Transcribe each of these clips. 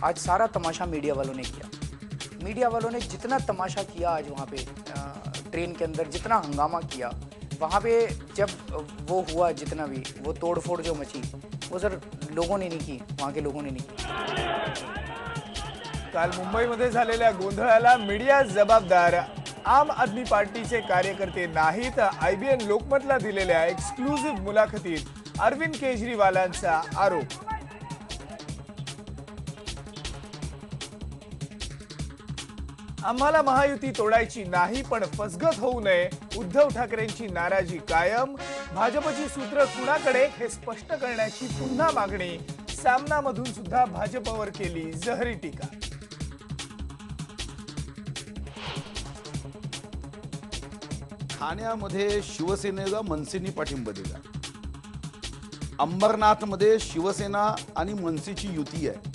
आज सारा तमाशा मीडिया वालों ने किया। मीडिया वालों ने जितना तमाशा किया आज वहाँ पे ट्रेन के अंदर, जितना हंगामा किया वहाँ पे, जब वो हुआ जितना भी, वो तोड़फोड़ जो मची, वो सर लोगों ने नहीं की, वहाँ के लोगों ने नहीं की। काल मुंबईमध्ये झालेल्या गोंधळाला मीडिया जबाबदार आम आदमी पार्टीचे कार्यकर्ते नाहीत। IBN लोकमतला दिलेल्या एक्सक्लुझिव्ह मुलाखतीत अरविंद केजरीवालांचा आरोप। आम्हाला महायुती तोडायची नाही, पण फसगत होऊ नये। उद्धव ठाकरेंची नाराजी कायम। भाजपची सूत्र कुणाकडे हे स्पष्ट करण्याची पुन्हा मागणी। सामनामधून सुद्धा भाजपवर केली जहरी टीका। ठाण्यामध्ये शिवसेनेला मनसेनी पाठिंबा दिला। अंबरनाथमध्ये शिवसेना आणि मनसेची युती आहे।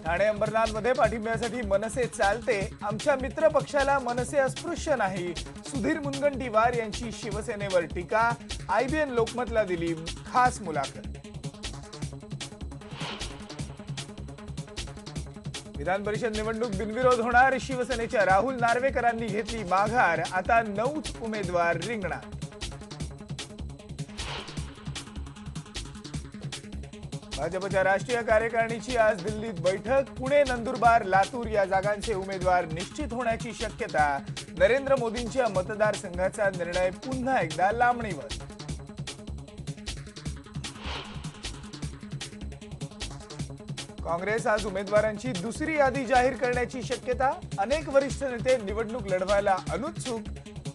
ठाणे अंबरनाथमध्ये पाठिंब्यासाठी मनसे चालते। आमच्या मित्र पक्षाला मनसे अस्पृश्य नाही। सुधीर मुनगंटीवार यांची शिवसेनेवर टीका। IBN लोकमतला दिली खास मुलाखत। विधान परिषद निवडणूक बिनविरोध होणार। शिवसेनेच्या राहुल नार्वेकरांनी घेतली माघार। आता 9 उमेदवार रिंगणात। भाजपच्या राष्ट्रीय कार्यकारिणीची आज दिल्लीत बैठक। पुणे, नंदुरबार, लातूर या जागांचे उमेदवार निश्चित होण्याची शक्यता। नरेंद्र मोदींच्या मतदारसंघाचा निर्णय पुन्हा एकदा लांबणीवर। काँग्रेस आज उमेदवारांची दुसरी यादी जाहीर करण्याची शक्यता। अनेक वरिष्ठ नेते निवडणूक लढवायला अनुत्सुक,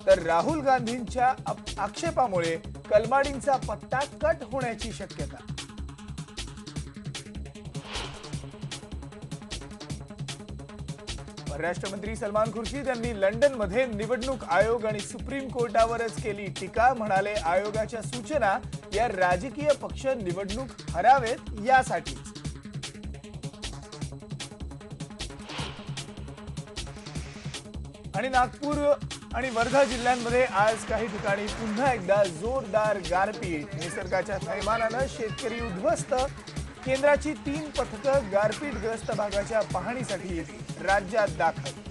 तर राहुल गांधींच्या आक्षेपामुळे कलमाडींचा पत्ता कट होण्याची शक्यता। परराष्ट्र मंत्री सलमान खुर्शीद यांनी लंडनमध्ये निवडणूक आयोग आणि सुप्रीम कोर्टावरच केली टीका। म्हणाले, आयोगाच्या सूचना या राजकीय पक्ष निवडणूक हरावेत यासाठी। आणि नागपूर आणि वर्धा जिल्ह्यांमध्ये आज काही ठिकाणी पुन्हा एकदा जोरदार गारपीट। निसर्गाच्या थैमानानं शेतकरी उद्ध्वस्त। केंद्राची 3 पथकं गारपीटग्रस्त भागाच्या पाहणीसाठी राज्यात दाखल।